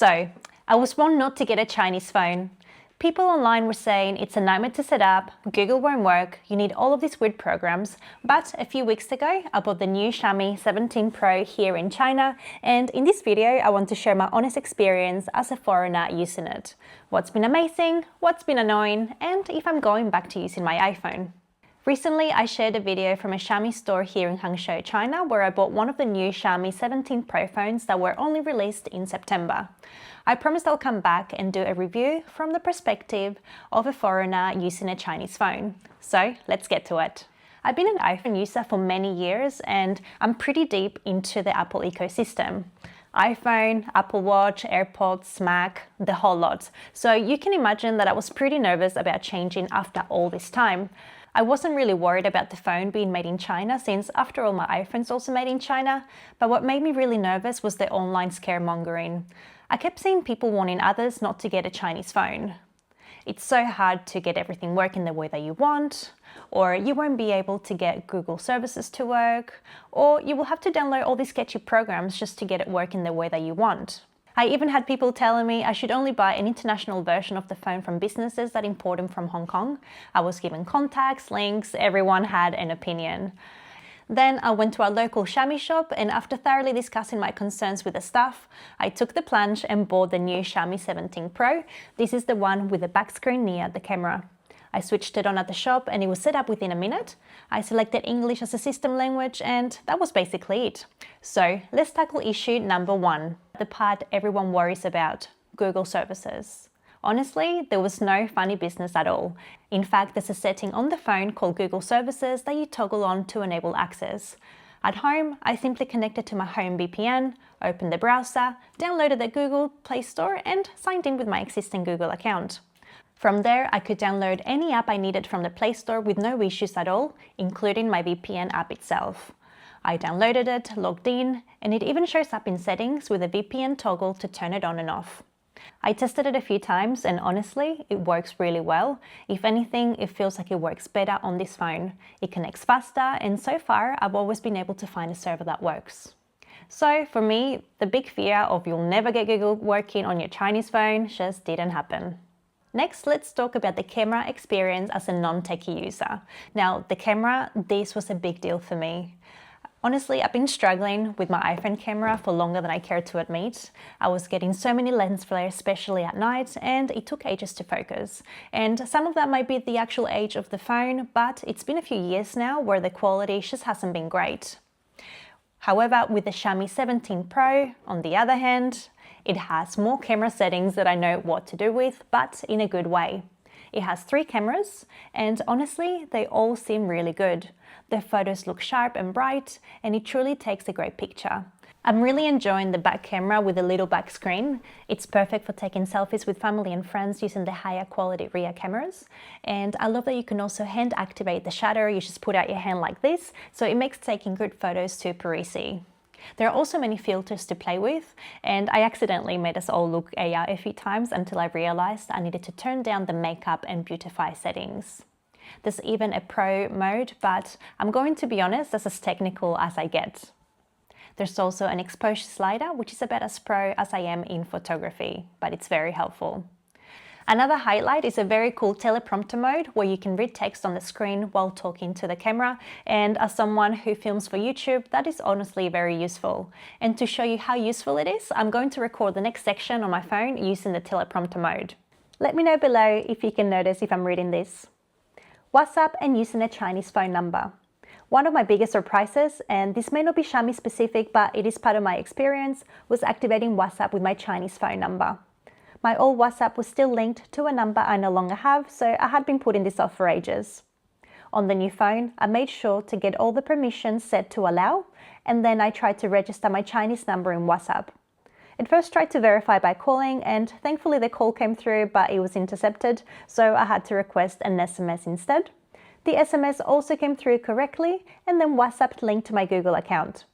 So, I was warned not to get a Chinese phone. People online were saying it's a nightmare to set up, Google won't work, you need all of these weird programs, but a few weeks ago I bought the new Xiaomi 17 Pro here in China, and in this video I want to share my honest experience as a foreigner using it. What's been amazing, what's been annoying, and if I'm going back to using my iPhone. Recently, I shared a video from a Xiaomi store here in Hangzhou, China, where I bought one of the new Xiaomi 17 Pro phones that were only released in September. I promised I'll come back and do a review from the perspective of a foreigner using a Chinese phone. So let's get to it. I've been an iPhone user for many years and I'm pretty deep into the Apple ecosystem. iPhone, Apple Watch, AirPods, Mac, the whole lot. So you can imagine that I was pretty nervous about changing after all this time. I wasn't really worried about the phone being made in China since after all my iPhone's also made in China, but what made me really nervous was the online scaremongering. I kept seeing people warning others not to get a Chinese phone. It's so hard to get everything working the way that you want, or you won't be able to get Google services to work, or you will have to download all these sketchy programs just to get it working the way that you want. I even had people telling me I should only buy an international version of the phone from businesses that import them from Hong Kong. I was given contacts, links, everyone had an opinion. Then I went to our local Xiaomi shop and after thoroughly discussing my concerns with the staff, I took the plunge and bought the new Xiaomi 17 Pro. This is the one with the back screen near the camera. I switched it on at the shop and it was set up within a minute. I selected English as a system language and that was basically it. So let's tackle issue number one, the part everyone worries about, Google services. Honestly, there was no funny business at all. In fact, there's a setting on the phone called Google Services that you toggle on to enable access. At home, I simply connected to my home VPN, opened the browser, downloaded the Google Play Store and signed in with my existing Google account. From there, I could download any app I needed from the Play Store with no issues at all, including my VPN app itself. I downloaded it, logged in, and it even shows up in settings with a VPN toggle to turn it on and off. I tested it a few times and honestly, it works really well. If anything, it feels like it works better on this phone. It connects faster and so far, I've always been able to find a server that works. So for me, the big fear of you'll never get Google working on your Chinese phone just didn't happen. Next, let's talk about the camera experience as a non-techie user. Now, the camera, this was a big deal for me. Honestly, I've been struggling with my iPhone camera for longer than I care to admit. I was getting so many lens flares, especially at night, and it took ages to focus. And some of that might be the actual age of the phone, but it's been a few years now where the quality just hasn't been great. However, with the Xiaomi 17 Pro, on the other hand, it has more camera settings that I know what to do with, but in a good way. It has 3 cameras, and honestly, they all seem really good. The photos look sharp and bright, and it truly takes a great picture. I'm really enjoying the back camera with the little back screen. It's perfect for taking selfies with family and friends using the higher quality rear cameras. And I love that you can also hand activate the shutter. You just put out your hand like this, so it makes taking good photos super easy. There are also many filters to play with, and I accidentally made us all look AR a few times until I realized I needed to turn down the makeup and beautify settings. There's even a pro mode, but I'm going to be honest, that's as technical as I get. There's also an exposure slider, which is about as pro as I am in photography, but it's very helpful. Another highlight is a very cool teleprompter mode where you can read text on the screen while talking to the camera, and as someone who films for YouTube, that is honestly very useful. And to show you how useful it is, I'm going to record the next section on my phone using the teleprompter mode. Let me know below if you can notice if I'm reading this. WhatsApp and using a Chinese phone number. One of my biggest surprises, and this may not be Xiaomi specific, but it is part of my experience, was activating WhatsApp with my Chinese phone number. My old WhatsApp was still linked to a number I no longer have, so I had been putting this off for ages. On the new phone, I made sure to get all the permissions set to allow, and then I tried to register my Chinese number in WhatsApp. It first tried to verify by calling, and thankfully the call came through, but it was intercepted, so I had to request an SMS instead. The SMS also came through correctly, and then WhatsApp linked to my Google account.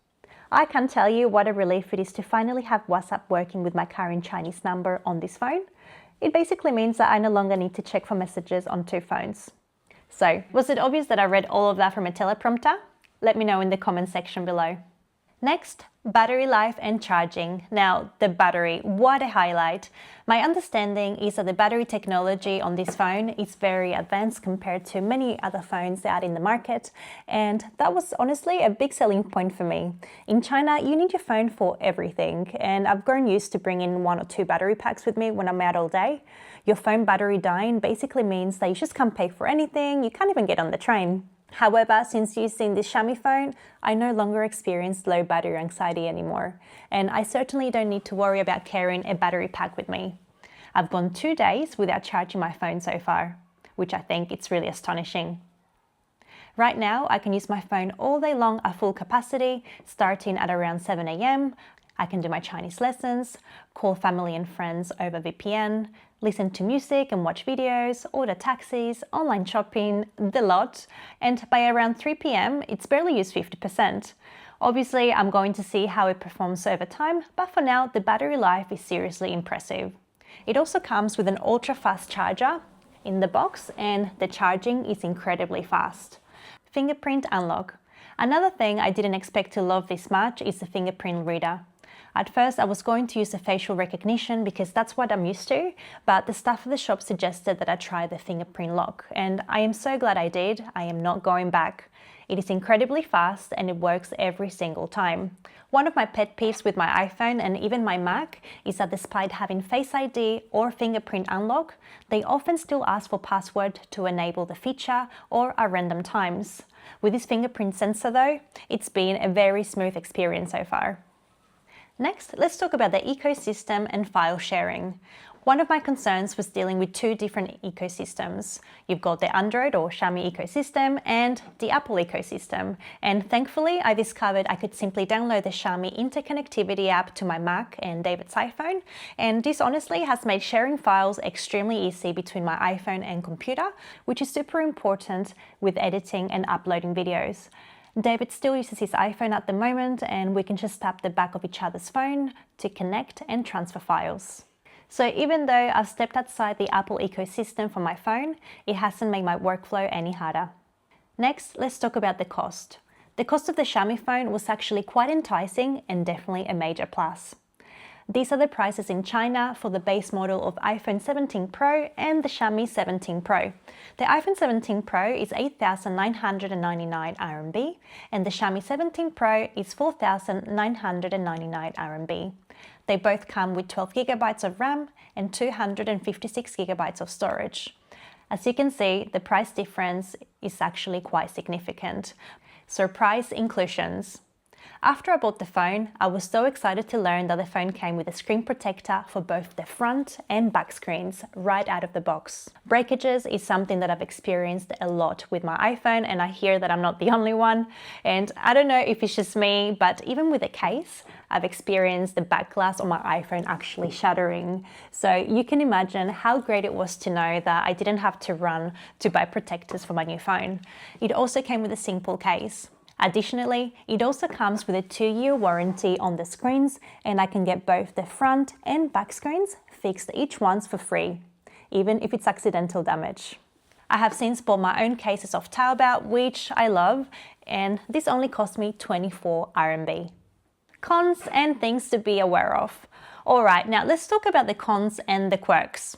I can't tell you what a relief it is to finally have WhatsApp working with my current Chinese number on this phone. It basically means that I no longer need to check for messages on 2 phones. So, was it obvious that I read all of that from a teleprompter? Let me know in the comment section below. Next, battery life and charging. Now, the battery, what a highlight. My understanding is that the battery technology on this phone is very advanced compared to many other phones out in the market, and that was honestly a big selling point for me. In China, you need your phone for everything, and I've grown used to bringing 1 or 2 battery packs with me when I'm out all day. Your phone battery dying basically means that you just can't pay for anything, you can't even get on the train. However, since using this Xiaomi phone, I no longer experience low battery anxiety anymore, and I certainly don't need to worry about carrying a battery pack with me. I've gone 2 days without charging my phone so far, which I think it's really astonishing. Right now, I can use my phone all day long at full capacity, starting at around 7 a.m. I can do my Chinese lessons, call family and friends over VPN, listen to music and watch videos, order taxis, online shopping, the lot, and by around 3 p.m. it's barely used 50%. Obviously, I'm going to see how it performs over time, but for now, the battery life is seriously impressive. It also comes with an ultra-fast charger in the box, and the charging is incredibly fast. Fingerprint unlock. Another thing I didn't expect to love this much is the fingerprint reader. At first, I was going to use the facial recognition because that's what I'm used to, but the staff at the shop suggested that I try the fingerprint lock, and I am so glad I did. I am not going back. It is incredibly fast and it works every single time. One of my pet peeves with my iPhone and even my Mac is that despite having Face ID or fingerprint unlock, they often still ask for password to enable the feature or at random times. With this fingerprint sensor though, it's been a very smooth experience so far. Next, let's talk about the ecosystem and file sharing. One of my concerns was dealing with 2 different ecosystems. You've got the Android or Xiaomi ecosystem and the Apple ecosystem. And thankfully, I discovered I could simply download the Xiaomi interconnectivity app to my Mac and David's iPhone. And this honestly has made sharing files extremely easy between my iPhone and computer, which is super important with editing and uploading videos. David still uses his iPhone at the moment, and we can just tap the back of each other's phone to connect and transfer files. So even though I've stepped outside the Apple ecosystem for my phone, it hasn't made my workflow any harder. Next, let's talk about the cost. The cost of the Xiaomi phone was actually quite enticing and definitely a major plus. These are the prices in China for the base model of iPhone 17 Pro and the Xiaomi 17 Pro. The iPhone 17 Pro is 8,999 RMB and the Xiaomi 17 Pro is 4,999 RMB. They both come with 12 GB of RAM and 256 GB of storage. As you can see, the price difference is actually quite significant. So price inclusions. After I bought the phone, I was so excited to learn that the phone came with a screen protector for both the front and back screens right out of the box. Breakages is something that I've experienced a lot with my iPhone, and I hear that I'm not the only one. And I don't know if it's just me, but even with a case, I've experienced the back glass on my iPhone actually shattering. So you can imagine how great it was to know that I didn't have to run to buy protectors for my new phone. It also came with a simple case. Additionally, it also comes with a 2-year warranty on the screens, and I can get both the front and back screens fixed each once for free, even if it's accidental damage. I have since bought my own cases off Taobao, which I love, and this only cost me 24 RMB. Cons and things to be aware of. Alright, now let's talk about the cons and the quirks.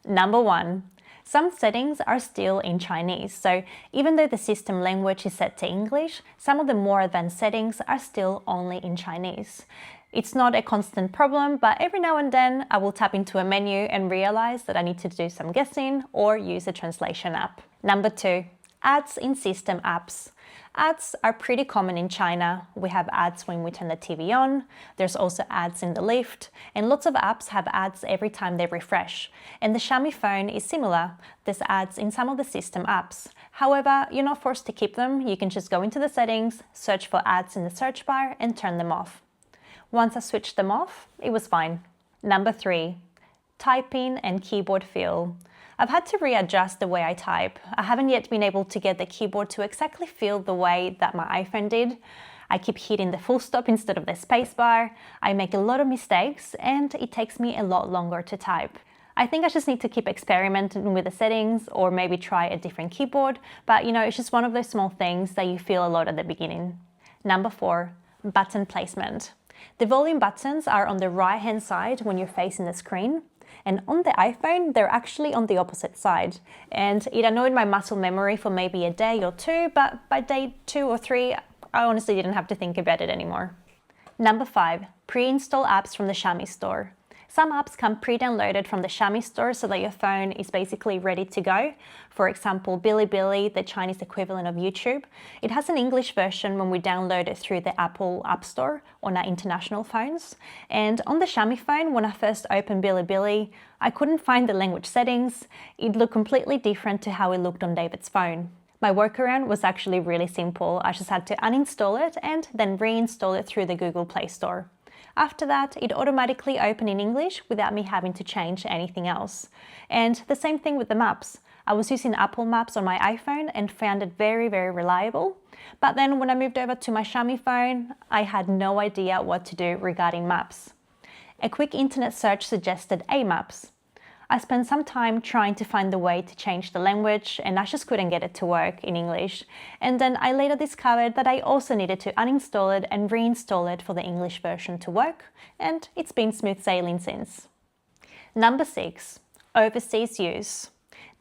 Number 1. Some settings are still in Chinese, so even though the system language is set to English, some of the more advanced settings are still only in Chinese. It's not a constant problem, but every now and then I will tap into a menu and realize that I need to do some guessing or use a translation app. Number 2. Ads in system apps. Ads are pretty common in China. We have ads when we turn the TV on, there's also ads in the lift, and lots of apps have ads every time they refresh. And the Xiaomi phone is similar. There's ads in some of the system apps. However, you're not forced to keep them. You can just go into the settings, search for ads in the search bar, and turn them off. Once I switched them off, it was fine. Number 3. Typing and keyboard feel. I've had to readjust the way I type. I haven't yet been able to get the keyboard to exactly feel the way that my iPhone did. I keep hitting the full stop instead of the spacebar. I make a lot of mistakes and it takes me a lot longer to type. I think I just need to keep experimenting with the settings or maybe try a different keyboard, but it's just one of those small things that you feel a lot at the beginning. Number 4. Button placement. The volume buttons are on the right-hand side when you're facing the screen, and on the iPhone, they're actually on the opposite side. And it annoyed my muscle memory for maybe a day or two, but by day 2 or 3, I honestly didn't have to think about it anymore. Number 5, pre-install apps from the Xiaomi store. Some apps come pre-downloaded from the Xiaomi store so that your phone is basically ready to go. For example, Bilibili, the Chinese equivalent of YouTube. It has an English version when we download it through the Apple App Store on our international phones. And on the Xiaomi phone, when I first opened Bilibili, I couldn't find the language settings. It looked completely different to how it looked on David's phone. My workaround was actually really simple. I just had to uninstall it and then reinstall it through the Google Play Store. After that, it automatically opened in English without me having to change anything else. And the same thing with the maps. I was using Apple Maps on my iPhone and found it very, very reliable. But then when I moved over to my Xiaomi phone, I had no idea what to do regarding maps. A quick internet search suggested Maps. I spent some time trying to find the way to change the language, and I just couldn't get it to work in English. And then I later discovered that I also needed to uninstall it and reinstall it for the English version to work, and it's been smooth sailing since. Number 6, overseas use.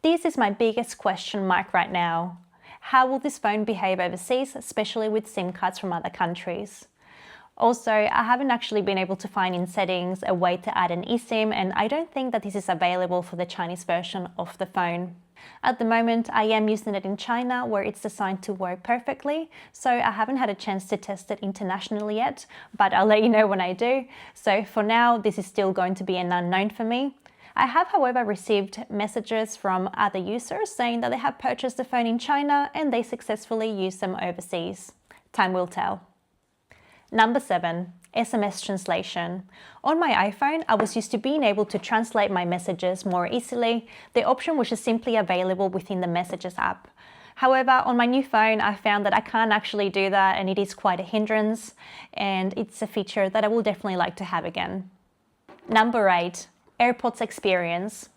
This is my biggest question mark right now. How will this phone behave overseas, especially with SIM cards from other countries? Also, I haven't actually been able to find in settings a way to add an eSIM, and I don't think that this is available for the Chinese version of the phone. At the moment, I am using it in China where it's designed to work perfectly, so I haven't had a chance to test it internationally yet, but I'll let you know when I do. So for now, this is still going to be an unknown for me. I have, however, received messages from other users saying that they have purchased the phone in China and they successfully use them overseas. Time will tell. Number 7, SMS translation. On my iPhone, I was used to being able to translate my messages more easily. The option was just simply available within the Messages app. However, on my new phone, I found that I can't actually do that, and it is quite a hindrance, and it's a feature that I will definitely like to have again. Number 8, AirPods experience.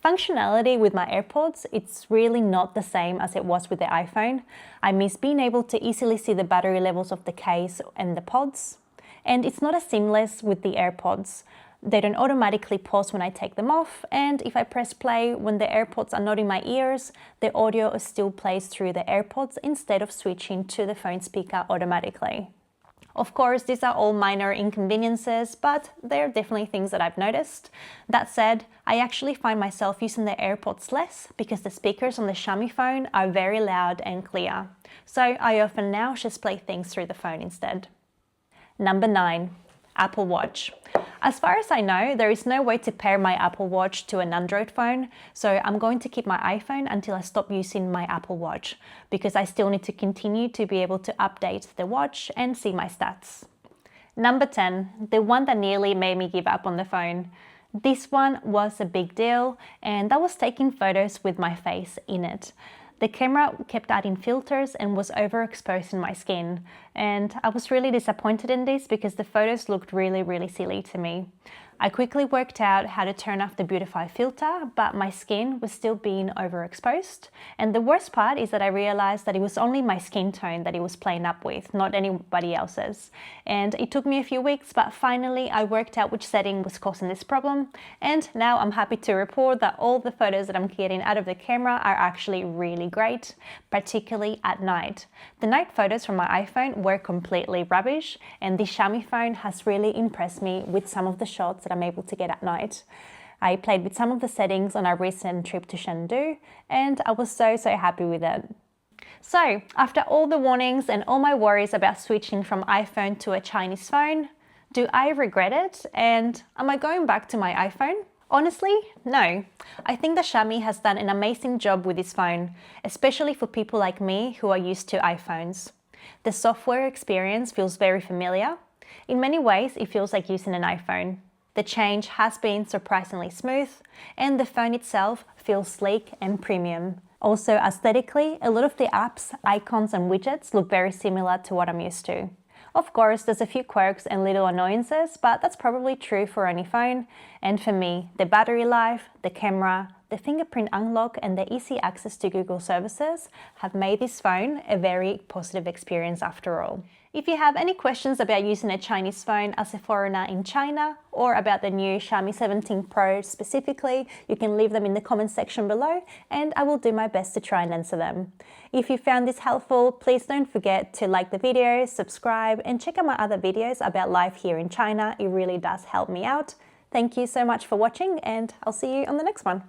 Functionality with my AirPods, it's really not the same as it was with the iPhone. I miss being able to easily see the battery levels of the case and the pods. And it's not as seamless with the AirPods. They don't automatically pause when I take them off, and if I press play when the AirPods are not in my ears, the audio still plays through the AirPods instead of switching to the phone speaker automatically. Of course, these are all minor inconveniences, but they're definitely things that I've noticed. That said, I actually find myself using the AirPods less because the speakers on the Xiaomi phone are very loud and clear. So I often now just play things through the phone instead. Number 9, Apple Watch. As far as I know, there is no way to pair my Apple Watch to an Android phone, so I'm going to keep my iPhone until I stop using my Apple Watch, because I still need to continue to be able to update the watch and see my stats. Number 10, the one that nearly made me give up on the phone. This one was a big deal, and that was taking photos with my face in it. The camera kept adding filters and was overexposing my skin, and I was really disappointed in this because the photos looked really silly to me. I quickly worked out how to turn off the beautify filter, but my skin was still being overexposed. And the worst part is that I realized that it was only my skin tone that it was playing up with, not anybody else's. And it took me a few weeks, but finally I worked out which setting was causing this problem. And now I'm happy to report that all the photos that I'm getting out of the camera are actually really great, particularly at night. The night photos from my iPhone were completely rubbish, and the Xiaomi phone has really impressed me with some of the shots that I'm able to get at night. I played with some of the settings on our recent trip to Chengdu, and I was so happy with it. So, after all the warnings and all my worries about switching from iPhone to a Chinese phone, do I regret it? And am I going back to my iPhone? Honestly, no. I think that Xiaomi has done an amazing job with this phone, especially for people like me who are used to iPhones. The software experience feels very familiar. In many ways, it feels like using an iPhone. The change has been surprisingly smooth, and the phone itself feels sleek and premium. Also, aesthetically, a lot of the apps, icons and widgets look very similar to what I'm used to. Of course, there's a few quirks and little annoyances, but that's probably true for any phone. And for me, the battery life, the camera, the fingerprint unlock and the easy access to Google services have made this phone a very positive experience after all. If you have any questions about using a Chinese phone as a foreigner in China or about the new Xiaomi 17 Pro specifically, you can leave them in the comment section below and I will do my best to try and answer them. If you found this helpful, please don't forget to like the video, subscribe and check out my other videos about life here in China. It really does help me out. Thank you so much for watching and I'll see you on the next one.